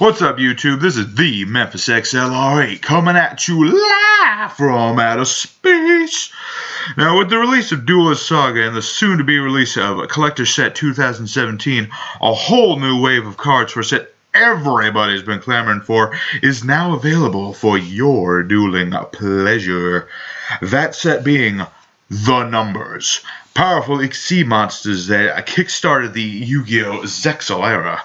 What's up, YouTube? This is the Memphis XLR8 coming at you live from outer space. Now, with the release of Duelist Saga and the soon-to-be release of Collector Set 2017, a whole new wave of cards for a set everybody's been clamoring for is now available for your dueling pleasure. That set being the Numbers. Powerful Exceed monsters that kickstarted the Yu-Gi-Oh! Zexal era.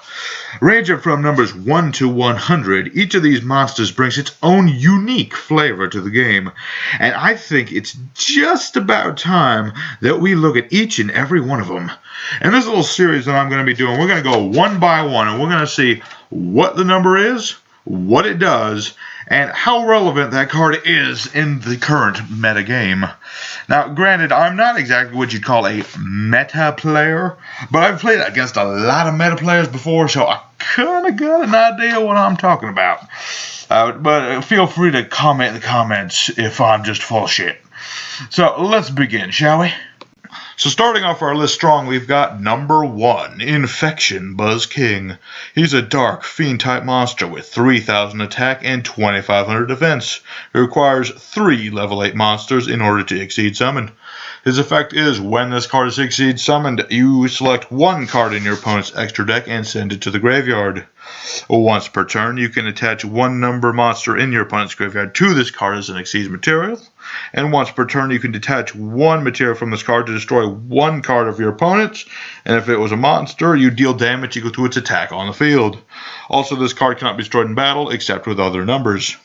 Ranging from numbers 1 to 100, each of these monsters brings its own unique flavor to the game, and I think it's just about time that we look at each and every one of them. In this little series that I'm going to be doing, we're going to go one by one, and we're going to see what the number is, what it does, and how relevant that card is in the current meta game. Now, granted, I'm not exactly what you'd call a meta player, but I've played against a lot of meta players before, so I kind of got an idea what I'm talking about. But feel free to comment in the comments if I'm just full of shit. So, let's begin, shall we? So starting off our list strong, we've got number 1, Infection Buzz King. He's a dark, fiend-type monster with 3,000 attack and 2,500 defense. He requires 3 level 8 monsters in order to exceed summon. His effect is, when this card is exceed summoned, you select 1 card in your opponent's extra deck and send it to the graveyard. Once per turn, you can attach 1 number monster in your opponent's graveyard to this card as an exceed material. And once per turn, you can detach 1 material from this card to destroy 1 card of your opponent's. And if it was a monster, you deal damage equal to its attack on the field. Also, this card cannot be destroyed in battle except with other numbers.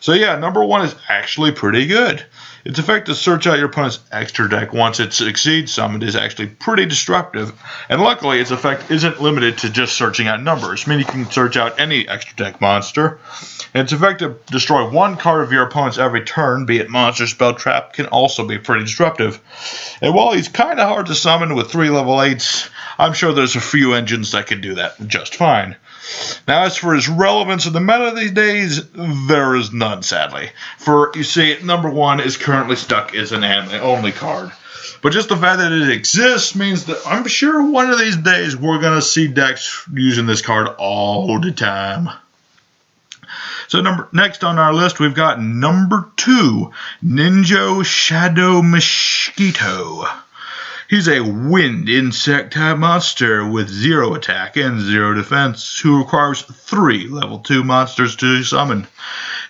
So yeah, number 1 is actually pretty good. Its effect to search out your opponent's extra deck once it exceeds summoned is actually pretty disruptive, and luckily its effect isn't limited to just searching out numbers. I mean, you can search out any extra deck monster. And its effect to destroy 1 card of your opponent's every turn, be it monster, spell, trap, can also be pretty disruptive. And while he's kind of hard to summon with 3 level 8s, I'm sure there's a few engines that can do that just fine. Now, as for his relevance in the meta these days, there is none, sadly. For, you see, number 1 is currently stuck as an anime-only card. But just the fact that it exists means that I'm sure one of these days we're going to see decks using this card all the time. So next on our list, we've got number 2, Ninja Shadow Mosquito. He's a wind insect type monster with 0 attack and 0 defense, who requires 3 level 2 monsters to summon.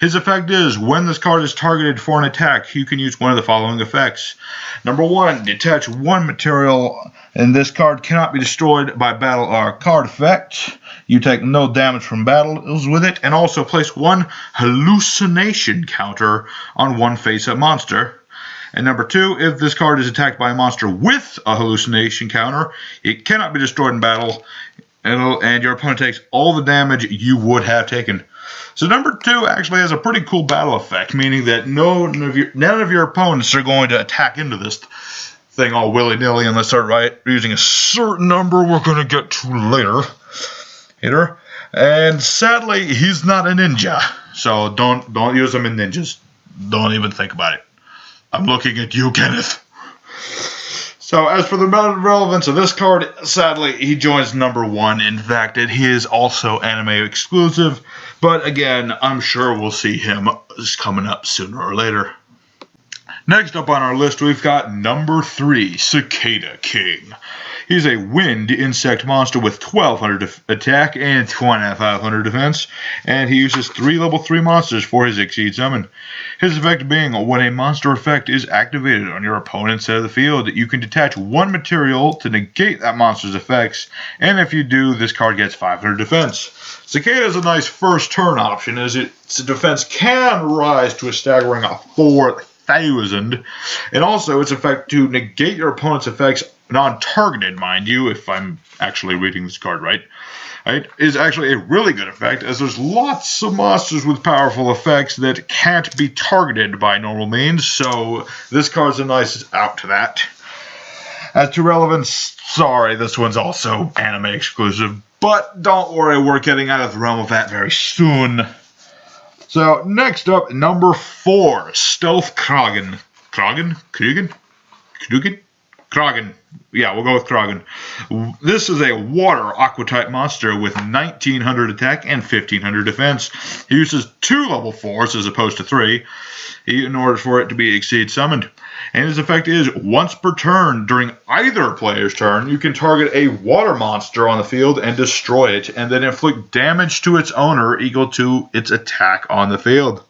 His effect is, when this card is targeted for an attack, you can use one of the following effects. Number 1, detach 1 material, and this card cannot be destroyed by battle or card effect. You take no damage from battles with it, and also place 1 hallucination counter on 1 face-up monster. And number 2, if this card is attacked by a monster with a hallucination counter, it cannot be destroyed in battle, and your opponent takes all the damage you would have taken. So number 2 actually has a pretty cool battle effect, meaning that none of your opponents are going to attack into this thing all willy-nilly unless they're using a certain number we're going to get to later. And sadly, he's not a ninja, so don't use him in ninjas. Don't even think about it. I'm looking at you, Kenneth. So, as for the relevance of this card, sadly, he joins number 1. In fact, he is also anime exclusive. But again, I'm sure we'll see him coming up sooner or later. Next up on our list, we've got number 3, Cicada King. He's a wind insect monster with 1,200 attack and 2,500 defense, and he uses 3 level 3 monsters for his exceed summon. His effect being, when a monster effect is activated on your opponent's side of the field, you can detach 1 material to negate that monster's effects, and if you do, this card gets 500 defense. Cicada is a nice first turn option, as its defense can rise to a staggering 4,000, and also its effect to negate your opponent's effects, non-targeted, mind you, if I'm actually reading this card right, is actually a really good effect, as there's lots of monsters with powerful effects that can't be targeted by normal means, so this card's a nice out to that. As to relevance, sorry, this one's also anime exclusive, but don't worry, we're getting out of the realm of that very soon. So, next up, number 4, Stealth Kragen. Kragen? Hagen. Yeah, we'll go with Hagen. This is a water aqua-type monster with 1900 attack and 1500 defense. He uses 2 level 4s as opposed to 3 in order for it to be exceed summoned. And his effect is, once per turn during either player's turn, you can target a water monster on the field and destroy it, and then inflict damage to its owner equal to its attack on the field.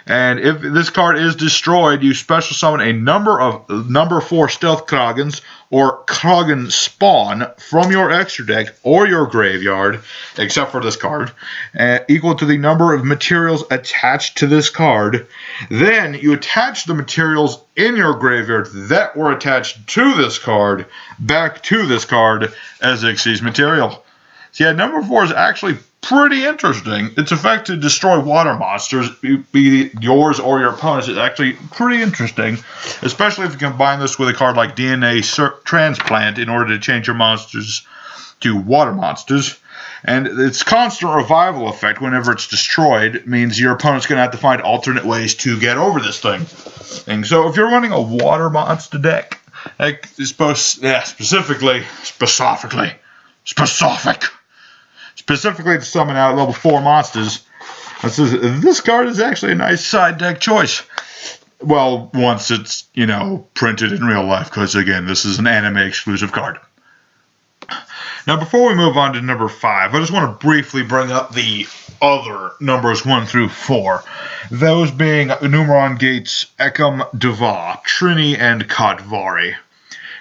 And if this card is destroyed, you special summon a number 4 stealth Kragens or Kragen spawn from your extra deck or your graveyard, except for this card, equal to the number of materials attached to this card. Then you attach the materials in your graveyard that were attached to this card back to this card as Xyz material. So yeah, number 4 is actually pretty interesting. Its effect to destroy water monsters, be yours or your opponent's, is actually pretty interesting, especially if you combine this with a card like DNA Transplant in order to change your monsters to water monsters. And its constant revival effect whenever it's destroyed means your opponent's going to have to find alternate ways to get over this thing. And so if you're running a water monster deck, like specifically to summon out level 4 monsters, this card is actually a nice side deck choice. Well, once it's, printed in real life, because again, this is an anime exclusive card. Now, before we move on to number 5, I just want to briefly bring up the other numbers 1 through 4. Those being Numeron Gates, Ekam Deva, Trini, and Kadvari.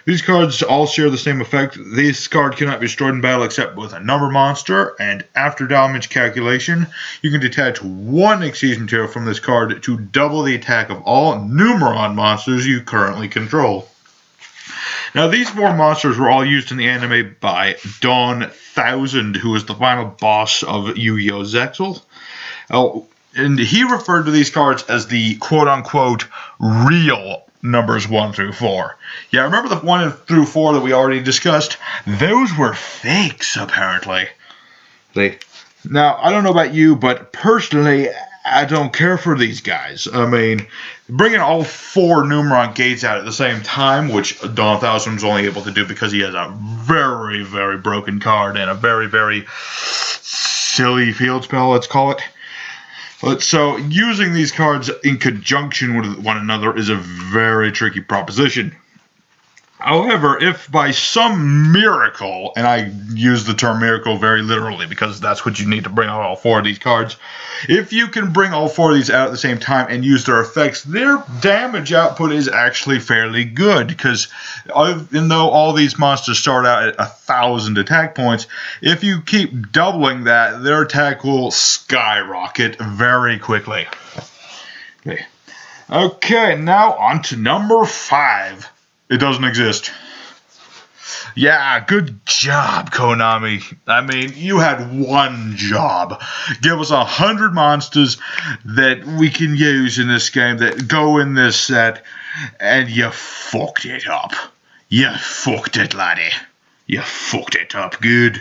These cards all share the same effect. This card cannot be destroyed in battle except with a number monster, and after damage calculation, you can detach 1 Xyz material from this card to double the attack of all Numeron monsters you currently control. Now, these 4 monsters were all used in the anime by Dawn 1000, who was the final boss of Yu-Gi-Oh! Zexal. And he referred to these cards as the quote-unquote real numbers 1 through 4. Yeah, remember the 1 through 4 that we already discussed? Those were fakes, apparently. Now, I don't know about you, but personally, I don't care for these guys. I mean, bringing all 4 Numeron Gates out at the same time, which Dawn 1000 was only able to do because he has a very, very broken card and a very, very silly field spell, let's call it. So, using these cards in conjunction with one another is a very tricky proposition. However, if by some miracle, and I use the term miracle very literally because that's what you need to bring out all 4 of these cards, if you can bring all 4 of these out at the same time and use their effects, their damage output is actually fairly good, because even though all these monsters start out at 1,000 attack points, if you keep doubling that, their attack will skyrocket very quickly. Okay, now on to number 5. It doesn't exist. Yeah, good job, Konami. I mean, you had one job. Give us 100 monsters that we can use in this game that go in this set, and you fucked it up. You fucked it, laddie. You fucked it up good.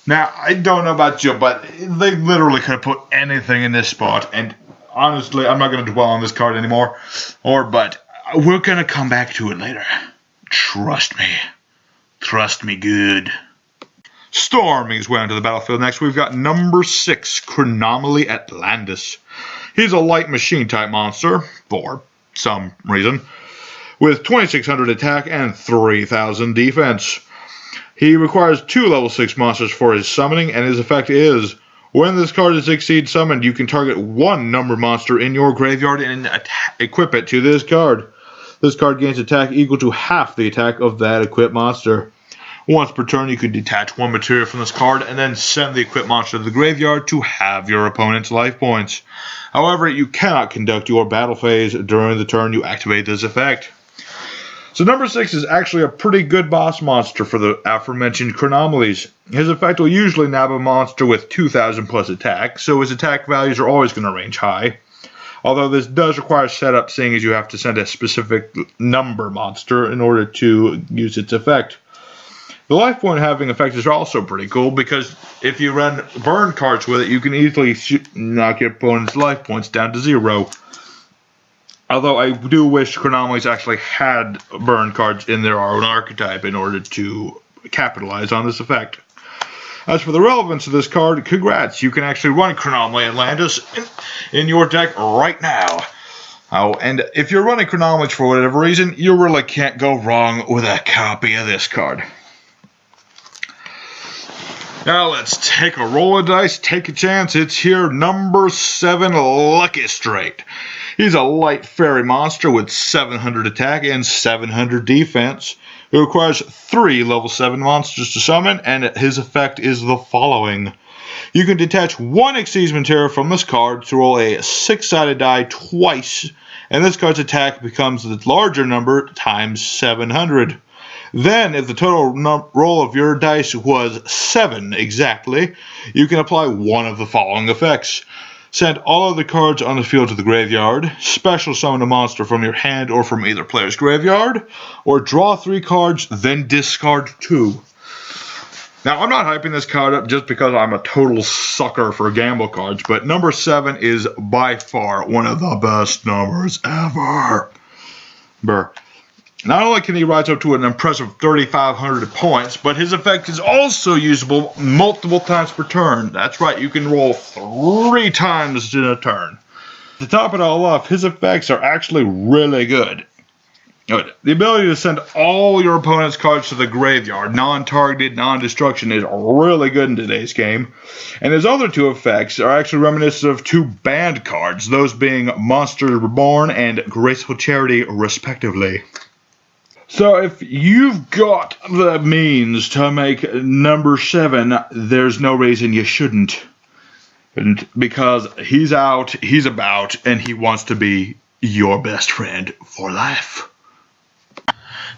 Now, I don't know about you, but they literally could have put anything in this spot, and honestly, I'm not going to dwell on this card anymore, but we're going to come back to it later. Trust me. Trust me good. Storming his way onto the battlefield next, we've got number 6, Chronomaly Atlantis. He's a light machine type monster, for some reason, with 2,600 attack and 3,000 defense. He requires 2 level 6 monsters for his summoning, and his effect is, when this card is Xyz summoned, you can target 1 number monster in your graveyard and equip it to this card. This card gains attack equal to half the attack of that equipped monster. Once per turn, you can detach 1 material from this card and then send the equipped monster to the graveyard to halve your opponent's life points. However, you cannot conduct your battle phase during the turn you activate this effect. So number 6 is actually a pretty good boss monster for the aforementioned Chronomalies. His effect will usually nab a monster with 2,000 plus attack, so his attack values are always going to range high. Although this does require setup, seeing as you have to send a specific number monster in order to use its effect. The life point having effect is also pretty cool, because if you run burn cards with it, you can easily knock your opponent's life points down to 0. Although I do wish Chronomalies actually had burn cards in their own archetype in order to capitalize on this effect. As for the relevance of this card, congrats, you can actually run Chronomaly Atlantis in your deck right now. Oh, and if you're running Chronomalies for whatever reason, you really can't go wrong with a copy of this card. Now let's take a roll of dice, take a chance. It's here, number 7, Lucky Straight. He's a light fairy monster with 700 attack and 700 defense. It requires 3 level 7 monsters to summon, and his effect is the following. You can detach 1 Xyz material from this card to roll a 6-sided die twice, and this card's attack becomes the larger number times 700. Then, if the total roll of your dice was 7 exactly, you can apply one of the following effects. Send all of the cards on the field to the graveyard, special summon a monster from your hand or from either player's graveyard, or draw 3 cards, then discard 2. Now, I'm not hyping this card up just because I'm a total sucker for gamble cards, but number 7 is by far one of the best numbers ever. Not only can he rise up to an impressive 3,500 points, but his effect is also usable multiple times per turn. That's right, you can roll 3 times in a turn. To top it all off, his effects are actually really good. The ability to send all your opponent's cards to the graveyard, non-targeted, non-destruction, is really good in today's game. And his other 2 effects are actually reminiscent of 2 banned cards, those being Monster Reborn and Graceful Charity, respectively. So if you've got the means to make number 7, there's no reason you shouldn't. Because he's out, he's about, and he wants to be your best friend for life.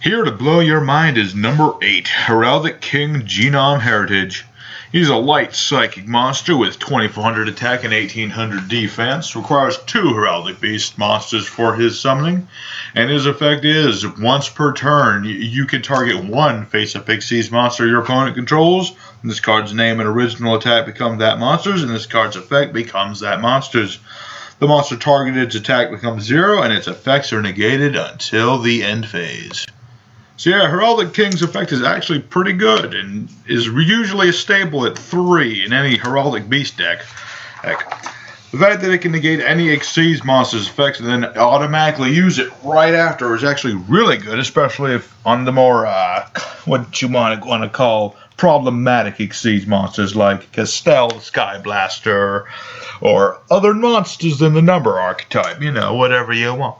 Here to blow your mind is number 8, Heraldic King Genome Heritage. He's a light psychic monster with 2,400 attack and 1,800 defense. Requires 2 Heraldic Beast monsters for his summoning. And his effect is, once per turn, you can target 1 face-up Xyz monster your opponent controls. And this card's name and original attack become that monster's, and this card's effect becomes that monster's. The monster targeted's attack becomes 0, and its effects are negated until the end phase. So yeah, Heraldic King's effect is actually pretty good, and is usually stable at 3 in any Heraldic Beast deck. The fact that it can negate any Xyz monster's effects and then automatically use it right after is actually really good, especially if on the more, what you want to call problematic Xyz monsters like Castell, Sky Blaster, or other monsters in the number archetype. You know, whatever you want.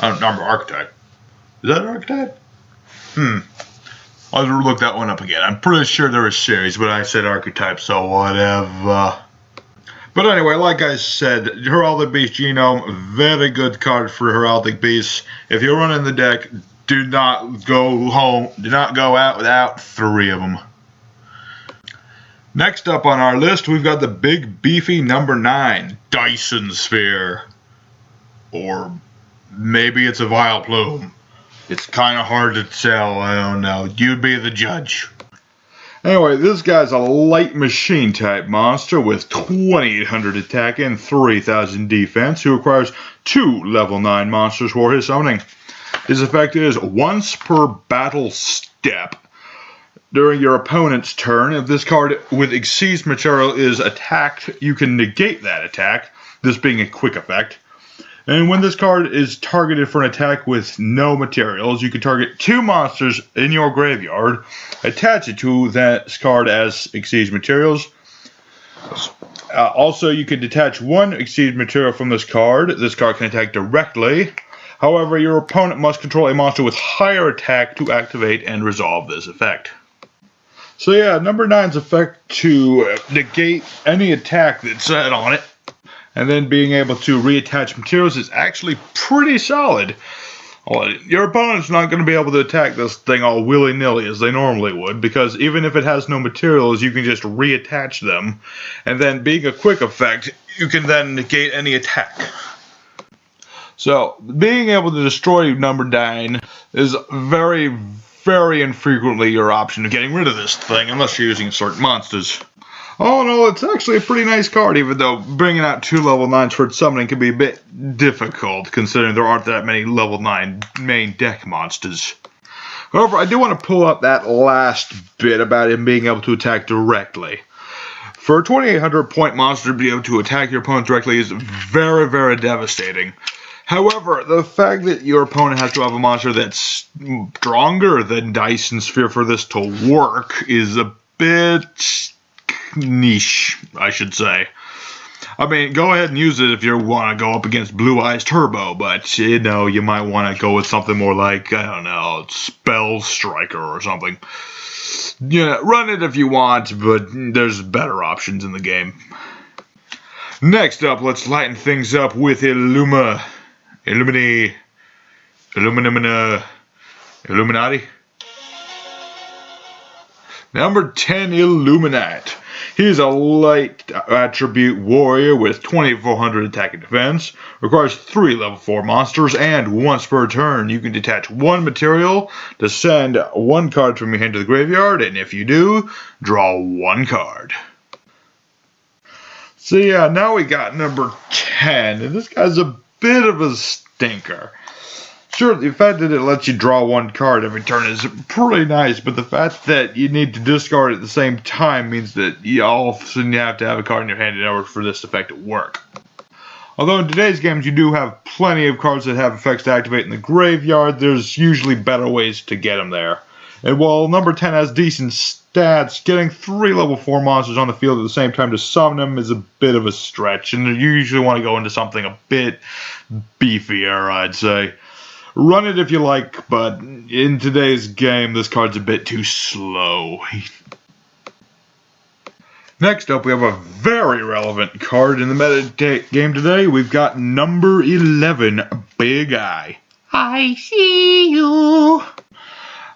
Number archetype. Is that an archetype? I'll look that one up again. I'm pretty sure there is series, but I said archetype, so whatever. But anyway, like I said, Heraldic Beast Genome, very good card for Heraldic Beasts. If you're running the deck, do not go out without 3 of them. Next up on our list, we've got the big beefy number 9, Dyson Sphere. Or maybe it's a Vileplume. It's kind of hard to tell, I don't know. You be the judge. Anyway, this guy's a light machine type monster with 2,800 attack and 3,000 defense, who requires 2 level 9 monsters for his summoning. His effect is once per battle step. During your opponent's turn, if this card with Xyz material is attacked, you can negate that attack, this being a quick effect. And when this card is targeted for an attack with no materials, you can target 2 monsters in your graveyard, attach it to that card as Xyz materials. Also, you can detach 1 Xyz material from this card. This card can attack directly. However, your opponent must control a monster with higher attack to activate and resolve this effect. So yeah, number 9's effect to negate any attack that's set on it, and then being able to reattach materials is actually pretty solid. Your opponent's not going to be able to attack this thing all willy-nilly as they normally would, because even if it has no materials, you can just reattach them, and then being a quick effect, you can then negate any attack. So, being able to destroy number 9 is very infrequently your option of getting rid of this thing, unless you're using certain monsters. All in all, it's actually a pretty nice card, even though bringing out 2 level 9s for its summoning can be a bit difficult, considering there aren't that many level 9 main deck monsters. However, I do want to pull up that last bit about him being able to attack directly. For a 2800 point monster to be able to attack your opponent directly is very, very devastating. However, the fact that your opponent has to have a monster that's stronger than Dyson Sphere for this to work is a bit niche, I should say. I mean, go ahead and use it if you want to go up against Blue Eyes Turbo, but, you know, you might want to go with something more like, I don't know, Spell Striker or something. Yeah, run it if you want, but there's better options in the game. Next up, let's lighten things up with Illuminati? Number 10, Illuminate. He's a light attribute warrior with 2400 attack and defense, requires 3 level 4 monsters, and once per turn you can detach 1 material to send 1 card from your hand to the graveyard, and if you do, draw 1 card. So yeah, now we got number 10, and this guy's a bit of a stinker. Sure, the fact that it lets you draw 1 card every turn is pretty nice, but the fact that you need to discard at the same time means that you all of a sudden you have to have a card in your hand in order for this effect to work. Although in today's games you do have plenty of cards that have effects to activate in the graveyard, there's usually better ways to get them there. And while number 10 has decent stats, getting 3 level 4 monsters on the field at the same time to summon them is a bit of a stretch, and you usually want to go into something a bit beefier, I'd say. Run it if you like, but in today's game, this card's a bit too slow. Next up, we have a very relevant card in the meta game today. We've got number 11, Big Eye. I see you.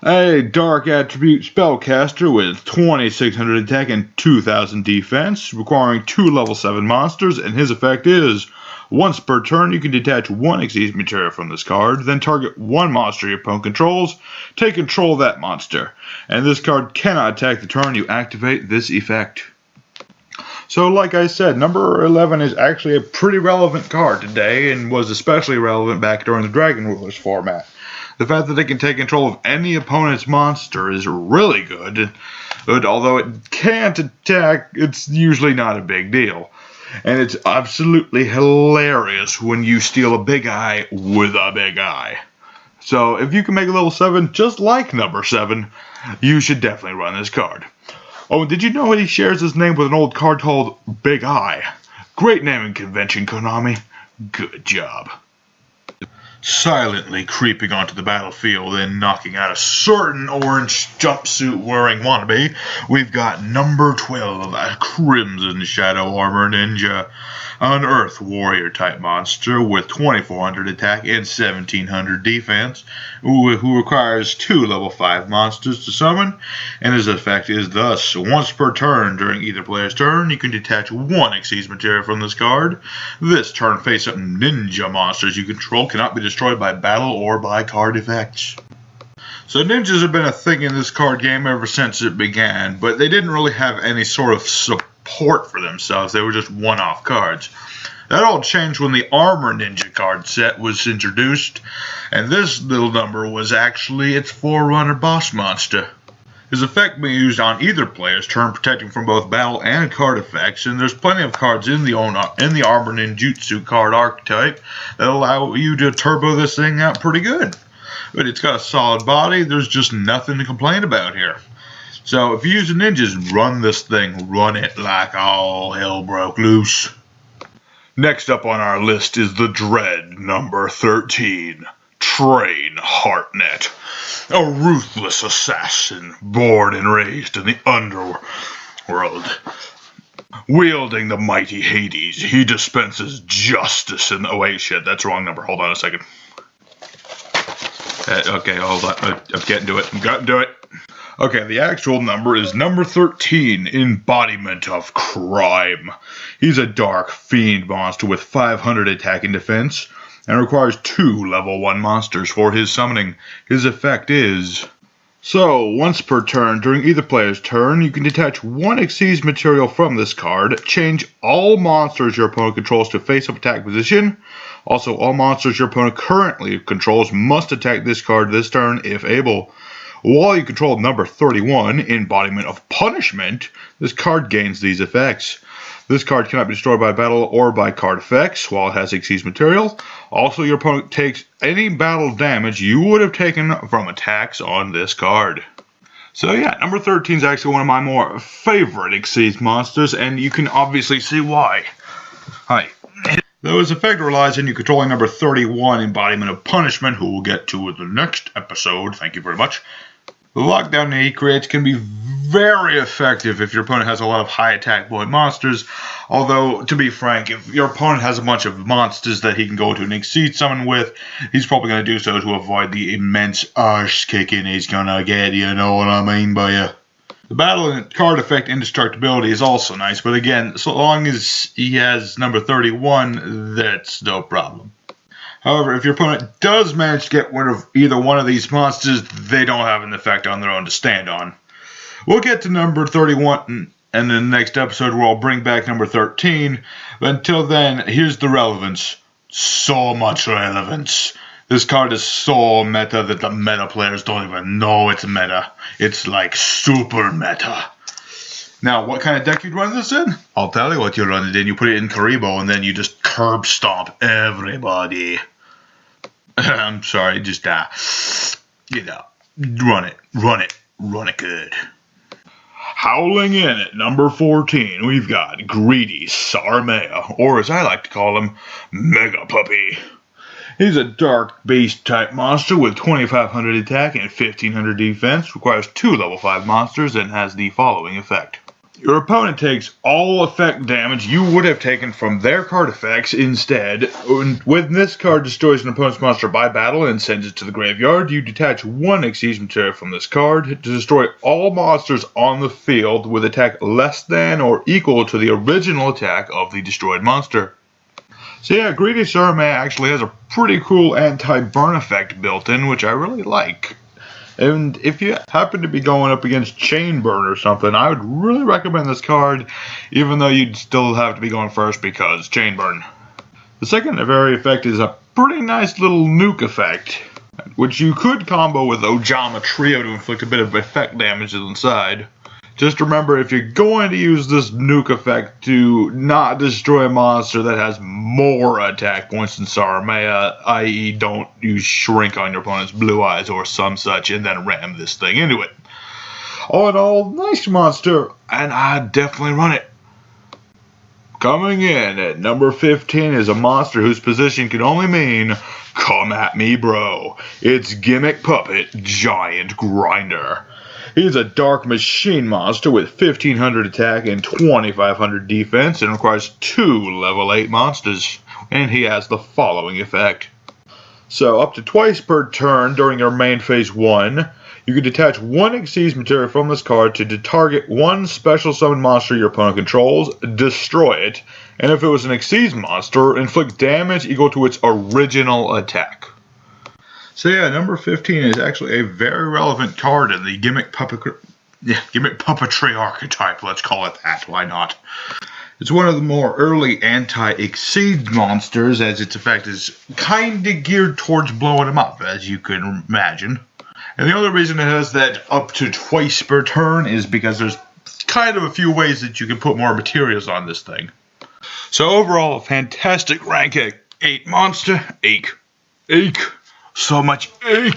A dark attribute spellcaster with 2600 attack and 2000 defense, requiring 2 level 7 monsters, and his effect is, once per turn, you can detach 1 Xyz material from this card, then target 1 monster your opponent controls, take control of that monster, and this card cannot attack the turn you activate this effect. So like I said, number 11 is actually a pretty relevant card today, and was especially relevant back during the Dragon Rulers format. The fact that they can take control of any opponent's monster is really good, but although it can't attack, it's usually not a big deal. And it's absolutely hilarious when you steal a Big Eye with a Big Eye. So if you can make a level 7 just like number 7, you should definitely run this card. Oh, and did you know he shares his name with an old card called Big Eye? Great naming convention, Konami. Good job. Silently creeping onto the battlefield and knocking out a certain orange jumpsuit wearing wannabe, we've got number 12, a Crimson Shadow Armor Ninja, an Earth Warrior type monster with 2400 attack and 1700 defense, who requires 2 level 5 monsters to summon, and his effect is thus, once per turn during either player's turn, you can detach 1 Xyz material from this card. This turn face-up ninja monsters you control cannot be destroyed by battle or by card effects. So ninjas have been a thing in this card game ever since it began, but they didn't really have any sort of support for themselves. They were just one-off cards. That all changed when the Armor Ninja card set was introduced, and this little number was actually its forerunner boss monster. His effect can be used on either player's turn, protecting from both battle and card effects, and there's plenty of cards in the Armor Ninjutsu card archetype that allow you to turbo this thing out pretty good. But it's got a solid body, there's just nothing to complain about here. So if you use the ninjas, run this thing, run it like all hell broke loose. Next up on our list is the dread number 13. Train Heartnet, a ruthless assassin born and raised in the underworld. Wielding the mighty Hades, he dispenses justice in the... Oh wait, shit, that's the wrong number. Hold on a second. Okay, hold on. I'm getting to it. I'm getting to it. Okay, the actual number is number 13, Embodiment of Crime. He's a dark fiend monster with 500 attack and defense, and requires 2 level 1 monsters for his summoning. His effect is, So, once per turn, during either player's turn, you can detach one Xyz material from this card, change all monsters your opponent controls to face-up attack position. Also, all monsters your opponent currently controls must attack this card this turn if able. While you control number 31, Embodiment of Punishment, this card gains these effects. This card cannot be destroyed by battle or by card effects while it has Xyz material. Also, your opponent takes any battle damage you would have taken from attacks on this card. So yeah, number 13 is actually one of my more favorite Xyz monsters, and you can obviously see why. Hi. Though his effect relies on you controlling number 31, Embodiment of Punishment, who we'll get to in the next episode. Thank you very much. The lockdown that he creates can be very effective if your opponent has a lot of high attack point monsters, although, to be frank, if your opponent has a bunch of monsters that he can go to an Xyz summon with, he's probably going to do so to avoid the immense arse kicking he's going to get, you know what I mean by ya. The battle and card effect indestructibility is also nice, but again, so long as he has number 31, that's no problem. However, if your opponent does manage to get rid of either one of these monsters, they don't have an effect on their own to stand on. We'll get to number 31 in the next episode where I'll bring back number 13, but until then, here's the relevance. So much relevance. This card is so meta that the meta players don't even know it's meta. It's like super meta. Now, what kind of deck you'd run this in? I'll tell you what you run it in. You put it in Karibo, and then you just curb stomp everybody. I'm sorry, just, you know, run it good. Howling in at number 14, we've got Greedy Sarmea, or as I like to call him, Mega Puppy. He's a dark beast type monster with 2500 attack and 1500 defense, requires 2 level 5 monsters, and has the following effect. Your opponent takes all effect damage you would have taken from their card effects instead. When this card destroys an opponent's monster by battle and sends it to the graveyard, you detach one Xyz material from this card to destroy all monsters on the field with attack less than or equal to the original attack of the destroyed monster. So yeah, Greedy Sarmea actually has a pretty cool anti-burn effect built in, which I really like. And if you happen to be going up against Chain Burn or something, I would really recommend this card, even though you'd still have to be going first because Chain Burn. The second very effect is a pretty nice little nuke effect, which you could combo with Ojama Trio to inflict a bit of effect damage inside. Just remember, if you're going to use this nuke effect to not destroy a monster that has more attack points than Sarmea, i.e. don't use Shrink on your opponent's blue eyes or some such and then ram this thing into it. All in all, nice monster, and I'd definitely run it. Coming in at number 15 is a monster whose position can only mean, come at me bro. It's Gimmick Puppet Giant Grinder. He's a dark machine monster with 1500 attack and 2500 defense and requires 2 level 8 monsters. And he has the following effect. So up to twice per turn during your main phase 1, you can detach one Xyz material from this card to target one special summon monster your opponent controls, destroy it, and if it was an Xyz monster, inflict damage equal to its original attack. So yeah, number 15 is actually a very relevant card in the Gimmick Puppetry archetype, let's call it that, why not? It's one of the more early anti-Xyz monsters, as its effect is kinda geared towards blowing them up, as you can imagine. And the only reason it has that up to twice per turn is because there's kind of a few ways that you can put more materials on this thing. So overall, a fantastic rank 8 monster, ache. So much ache!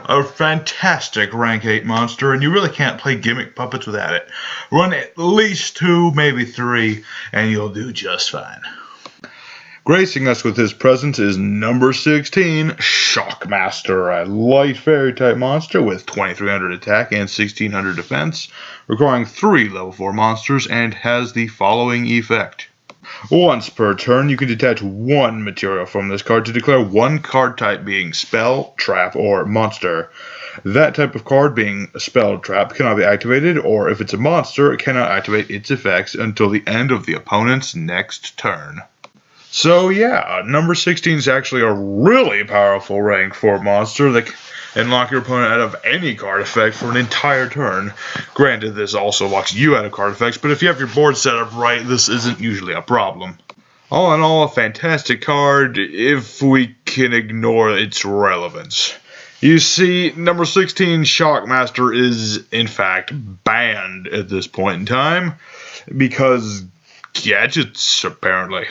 A fantastic rank 8 monster, and you really can't play Gimmick Puppets without it. Run at least 2, maybe 3, and you'll do just fine. Gracing us with his presence is number 16, Shockmaster, a light fairy type monster with 2300 attack and 1600 defense, requiring 3 level 4 monsters, and has the following effect. Once per turn, you can detach one material from this card to declare one card type being spell, trap, or monster. That type of card being a spell trap cannot be activated, or if it's a monster, it cannot activate its effects until the end of the opponent's next turn. So yeah, number 16 is actually a really powerful rank 4 monster that can lock your opponent out of any card effect for an entire turn. Granted, this also locks you out of card effects, but if you have your board set up right, this isn't usually a problem. All in all, a fantastic card if we can ignore its relevance. You see, number 16 Shockmaster is, in fact, banned at this point in time because gadgets, apparently.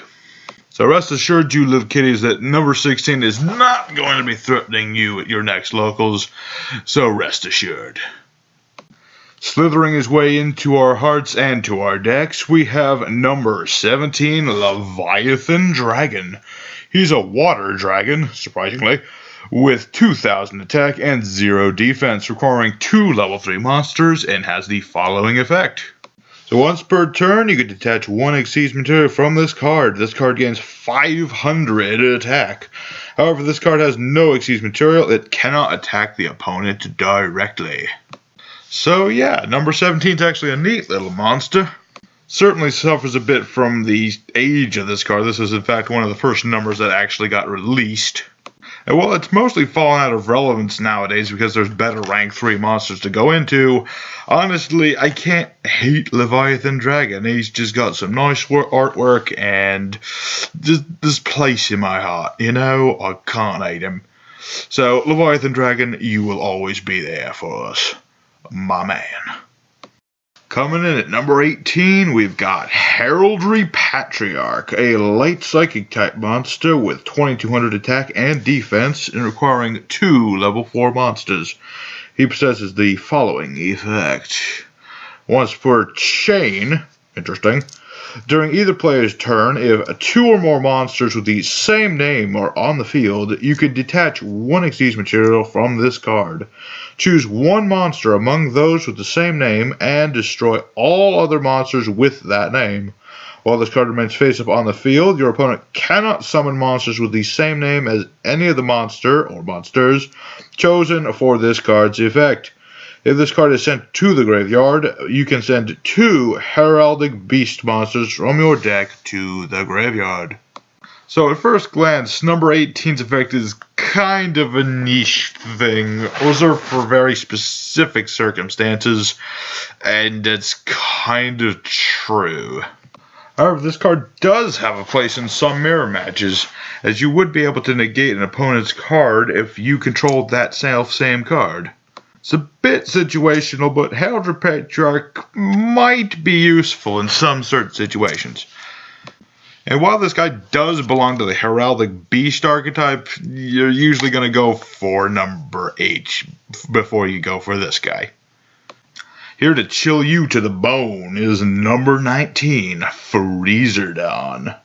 So rest assured, you little kitties, that number 16 is not going to be threatening you at your next locals, so rest assured. Slithering his way into our hearts and to our decks, we have number 17, Leviathan Dragon. He's a water dragon, surprisingly, with 2,000 attack and 0 defense, requiring 2 level 3 monsters, and has the following effect. So once per turn, you can detach 1 Xyz material from this card. This card gains 500 attack. However, this card has no Xyz material. It cannot attack the opponent directly. So yeah, number 17 is actually a neat little monster. Certainly suffers a bit from the age of this card. This is in fact one of the first numbers that actually got released. And while it's mostly fallen out of relevance nowadays because there's better rank 3 monsters to go into, honestly, I can't hate Leviathan Dragon. He's just got some nice artwork and just this place in my heart. You know, I can't hate him. So, Leviathan Dragon, you will always be there for us. My man. Coming in at number 18, we've got Heraldry Patriarch, a light psychic type monster with 2200 attack and defense and requiring 2 level 4 monsters. He possesses the following effect. Once per chain, interesting, during either player's turn, if 2 or more monsters with the same name are on the field, you can detach 1 Xyz material from this card. Choose 1 monster among those with the same name and destroy all other monsters with that name. While this card remains face-up on the field, your opponent cannot summon monsters with the same name as any of the monster or monsters chosen for this card's effect. If this card is sent to the graveyard, you can send 2 Heraldic Beast monsters from your deck to the graveyard. So at first glance, number 18's effect is kind of a niche thing, reserved for very specific circumstances, and it's kind of true. However, this card does have a place in some mirror matches, as you would be able to negate an opponent's card if you controlled that same card. It's a bit situational, but Heraldry Patriarch might be useful in some certain situations. And while this guy does belong to the Heraldic Beast archetype, you're usually going to go for number 8 before you go for this guy. Here to chill you to the bone is number 19, Freezerdon.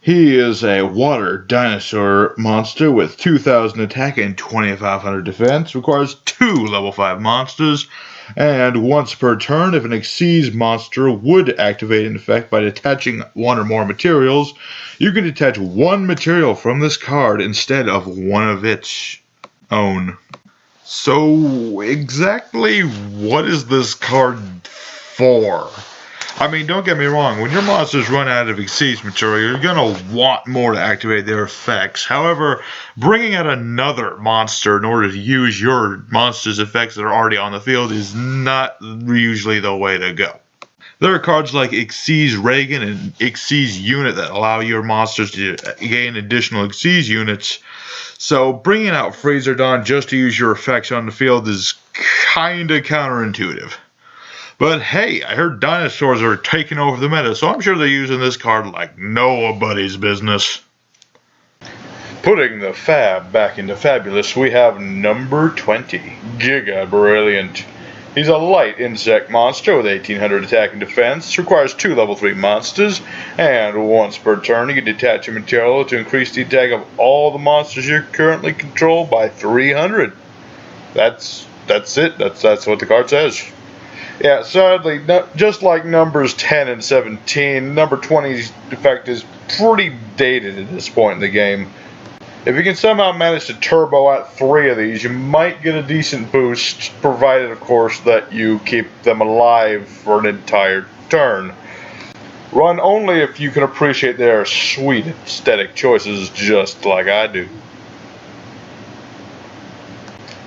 He is a water dinosaur monster with 2,000 attack and 2,500 defense, requires 2 level 5 monsters, and once per turn, if an Xyz monster would activate an effect by detaching 1 or more materials, you can detach 1 material from this card instead of one of its own. So, exactly what is this card for? I mean, don't get me wrong, when your monsters run out of Xyz material, you're going to want more to activate their effects. However, bringing out another monster in order to use your monster's effects that are already on the field is not usually the way to go. There are cards like Xyz Hagen and Xyz Unit that allow your monsters to gain additional Xyz units, so bringing out Freezerdon just to use your effects on the field is kinda counterintuitive. But hey, I heard dinosaurs are taking over the meta, so I'm sure they're using this card like nobody's business. Putting the fab back into fabulous, we have number 20, Giga Brilliant. He's a light insect monster with 1,800 attack and defense, requires 2 level 3 monsters, and once per turn you can detach a material to increase the attack of all the monsters you currently control by 300. That's it. That's what the card says. Yeah, sadly, just like numbers 10 and 17, number 20's effect is pretty dated at this point in the game. If you can somehow manage to turbo out 3 of these, you might get a decent boost, provided, of course, that you keep them alive for an entire turn. Run only if you can appreciate their sweet aesthetic choices just like I do.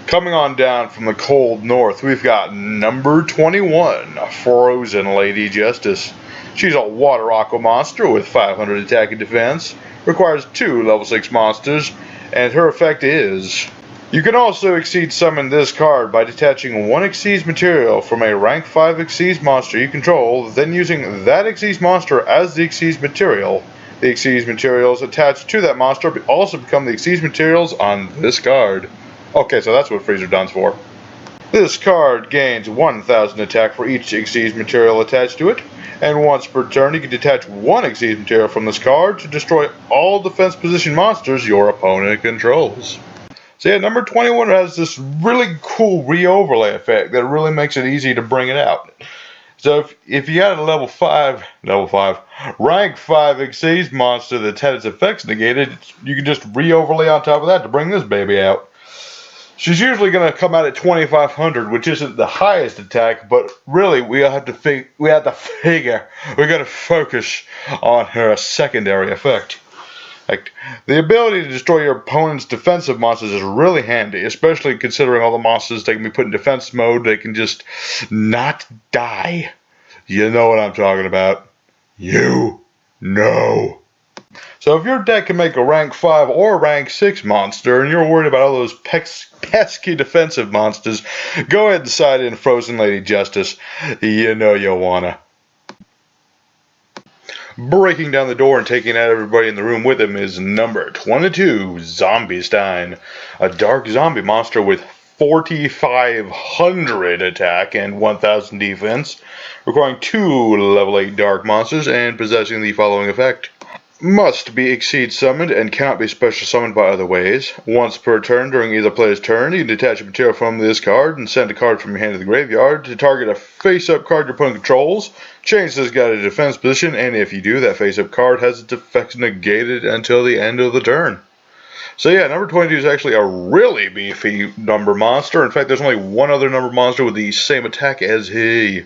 Coming on down from the cold north, we've got number 21, Frozen Lady Justice. She's a water aqua monster with 500 attack and defense, requires 2 level 6 monsters, and her effect is... You can also exceed summon this card by detaching 1 Xyz material from a rank 5 Xyz monster you control, then using that Xyz monster as the Xyz material. The Xyz materials attached to that monster also become the Xyz materials on this card. Okay, so that's what Freezer Dun's for. This card gains 1000 attack for each Xyz material attached to it, and once per turn you can detach 1 Xyz material from this card to destroy all defense position monsters your opponent controls. So yeah, number 21 has this really cool re-overlay effect that really makes it easy to bring it out. So if you got a level 5, rank 5 Xyz monster that's had its effects negated, you can just re-overlay on top of that to bring this baby out. She's usually going to come out at 2500, which isn't the highest attack, but really we have to figure we're going to focus on her secondary effect. Like, the ability to destroy your opponent's defensive monsters is really handy, especially considering all the monsters they can be put in defense mode. They can just not die. You know what I'm talking about. You know. So if your deck can make a rank 5 or rank 6 monster, and you're worried about all those pesky defensive monsters, go ahead and side in Frozen Lady Justice. You know you wanna. Breaking down the door and taking out everybody in the room with him is number 22, Zombie Stein. A dark zombie monster with 4500 attack and 1000 defense, requiring 2 level 8 dark monsters and possessing the following effect. Must be Exceed summoned and cannot be special summoned by other ways. Once per turn during either player's turn, you can detach a material from this card and send a card from your hand to the graveyard to target a face-up card your opponent controls. Change this guy to defense position, and if you do, that face-up card has its effects negated until the end of the turn. So yeah, number 22 is actually a really beefy number monster. In fact, there's only one other number monster with the same attack as he.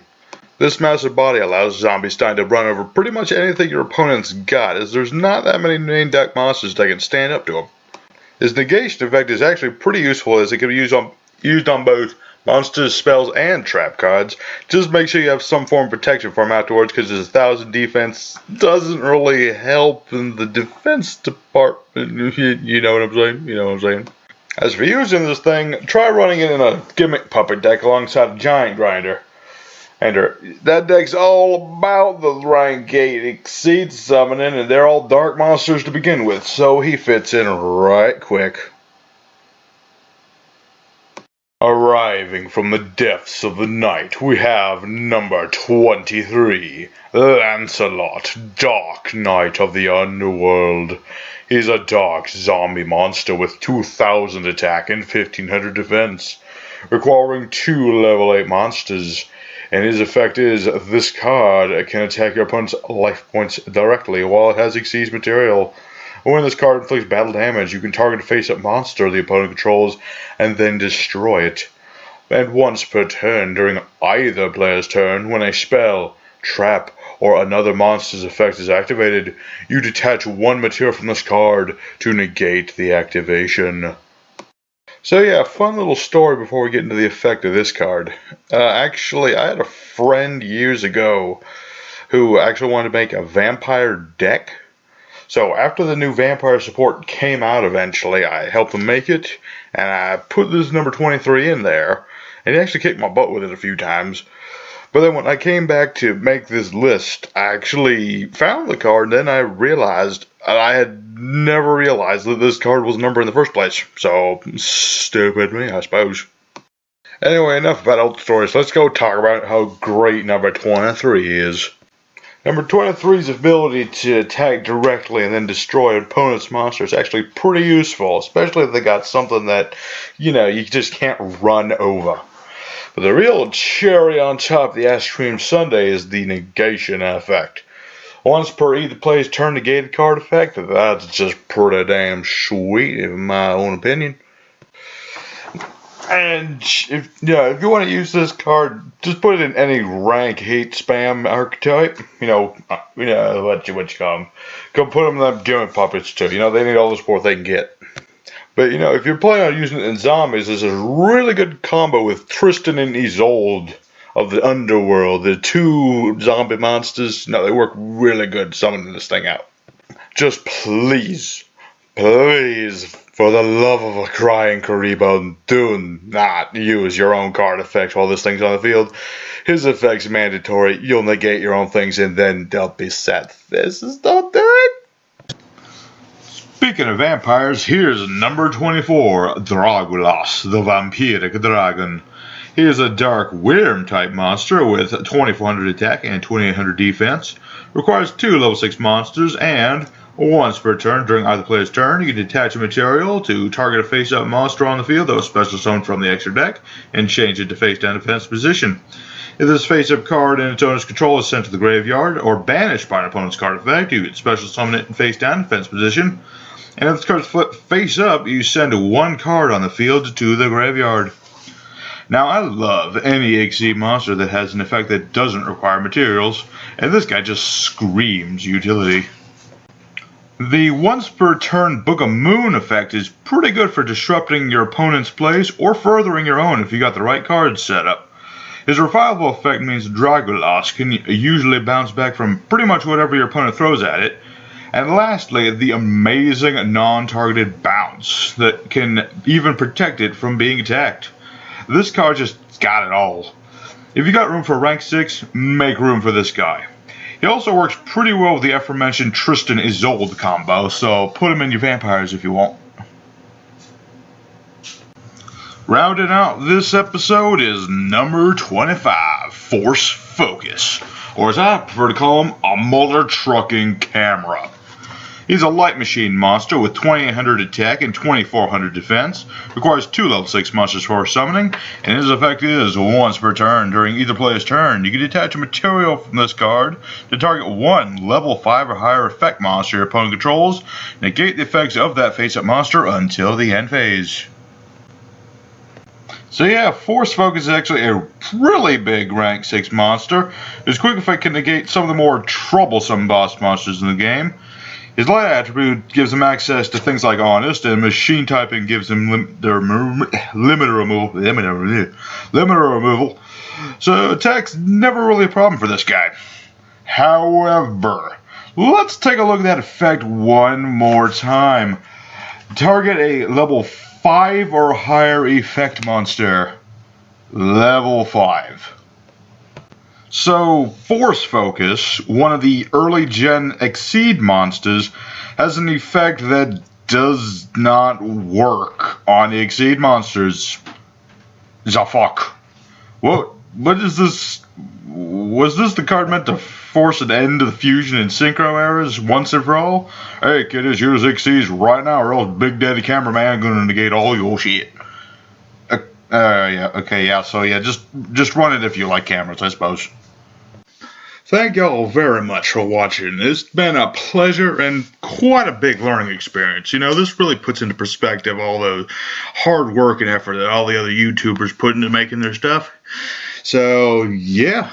This massive body allows Zombie Stein to run over pretty much anything your opponent's got, as there's not that many main deck monsters that can stand up to him. His negation effect is actually pretty useful, as it can be used on both monsters, spells, and trap cards. Just make sure you have some form of protection for him afterwards, because his 1000 defense doesn't really help in the defense department. You know what I'm saying? You know what I'm saying? As for using this thing, try running it in a gimmick puppet deck alongside a giant grinder. And that deck's all about the rank 8 Exceed summoning, and they're all dark monsters to begin with, so he fits in right quick. Arriving from the depths of the night, we have number 23, Lancelot, Dark Knight of the Underworld. He's a dark zombie monster with 2000 attack and 1500 defense, requiring 2 level 8 monsters. And his effect is, this card can attack your opponent's life points directly while it has Xyz material. When this card inflicts battle damage, you can target a face-up monster the opponent controls and then destroy it. And once per turn during either player's turn, when a spell, trap, or another monster's effect is activated, you detach 1 material from this card to negate the activation. So yeah, fun little story before we get into the effect of this card. Actually, I had a friend years ago who actually wanted to make a vampire deck. So after the new vampire support came out eventually, I helped him make it, and I put this number 23 in there, and he actually kicked my butt with it a few times. But then when I came back to make this list, I actually found the card, and then I realized I had never realized that this card was a number in the first place. So, stupid me, I suppose. Anyway, enough about old stories. Let's go talk about how great number 23 is. Number 23's ability to attack directly and then destroy an opponent's monster is actually pretty useful, especially if they got something that, you just can't run over. But the real cherry on top of the ice cream sundae is the negation effect. Once per either player's turn negated card effect, that's just pretty damn sweet in my own opinion. And if you want to use this card, just put it in any rank hate spam archetype. What you call them. Go put them in them gimmick puppets too. They need all the support they can get. But if you're planning on using it in zombies, there's a really good combo with Tristan and Isolde of the underworld. The two zombie monsters. They work really good summoning this thing out. Just please, for the love of a crying Karibo, do not use your own card effects while this thing's on the field. His effect's mandatory. You'll negate your own things and then they'll be set. Don't do it. Speaking of vampires, here's number 24, Dragulas, the Vampiric Dragon. He is a dark worm type monster with 2400 attack and 2800 defense. Requires 2 level 6 monsters and once per turn during either player's turn, you can detach a material to target a face-up monster on the field that was special summoned from the extra deck and change it to face-down defense position. If this face-up card in its owner's control is sent to the graveyard or banished by an opponent's card effect, you can special summon it in face-down defense position. And if this card's flipped face-up, you send 1 card on the field to the graveyard. Now, I love any Exceed monster that has an effect that doesn't require materials, and this guy just screams utility. The once per turn Book of Moon effect is pretty good for disrupting your opponent's plays or furthering your own if you got the right cards set up. His revival effect means Dragulas can usually bounce back from pretty much whatever your opponent throws at it. And lastly, the amazing non-targeted bounce that can even protect it from being attacked. This card just got it all. If you got room for rank 6, make room for this guy. He also works pretty well with the aforementioned Tristan Isolde combo, so put him in your vampires if you want. Rounding out this episode is number 25, Force Focus, or as I prefer to call him, a mother trucking camera. He's a light machine monster with 2800 attack and 2400 defense. Requires 2 level 6 monsters for summoning, and his effect is once per turn during either player's turn. You can detach a material from this card to target 1 level 5 or higher effect monster your opponent controls. Negate the effects of that face-up monster until the end phase. So yeah, Force Focus is actually a really big rank 6 monster. His quick effect can negate some of the more troublesome boss monsters in the game. His light attribute gives him access to things like Honest, and machine typing gives him limiter removal. So attack's never really a problem for this guy. However, let's take a look at that effect one more time. Target a level 5 or higher effect monster. Level 5. So, Force Focus, one of the early gen Exceed monsters, has an effect that does not work on the Exceed monsters. The fuck? What is this? Was this the card meant to force an end to the fusion and synchro errors once and for all? Hey kiddies, use Exceeds right now or else Big Daddy Cameraman gonna negate all your shit. Just run it if you like cameras, I suppose. Thank y'all very much for watching. It's been a pleasure and quite a big learning experience. This really puts into perspective all the hard work and effort that all the other YouTubers put into making their stuff. So, yeah.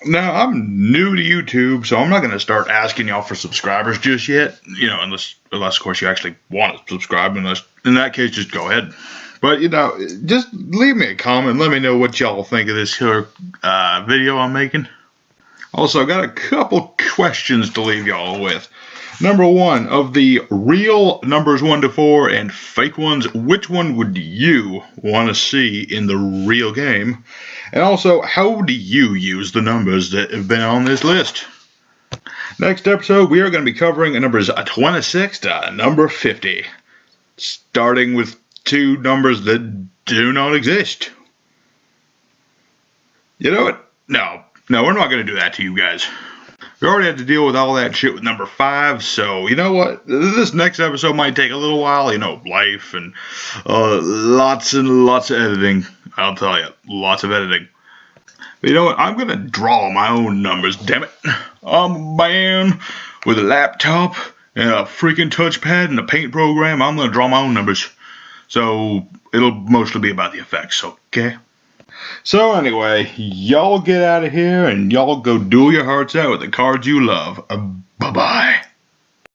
Now, I'm new to YouTube, so I'm not going to start asking y'all for subscribers just yet. Unless of course, you actually want to subscribe. In that case, just go ahead. But, just leave me a comment. Let me know what y'all think of this here video I'm making. Also, I've got a couple questions to leave y'all with. Number 1, of the real numbers 1 to 4 and fake ones, which one would you want to see in the real game? And also, how do you use the numbers that have been on this list? Next episode, we are going to be covering numbers 26 to number 50. Starting with 2 numbers that do not exist. You know what? No, we're not going to do that to you guys. We already had to deal with all that shit with number 5, so you know what? This next episode might take a little while, life and lots and lots of editing. I'll tell you, lots of editing. But you know what? I'm going to draw my own numbers, damn it. I'm a man with a laptop and a freaking touchpad and a paint program. I'm going to draw my own numbers. So it'll mostly be about the effects, okay? So anyway, y'all get out of here and y'all go duel your hearts out with the cards you love. Bye-bye.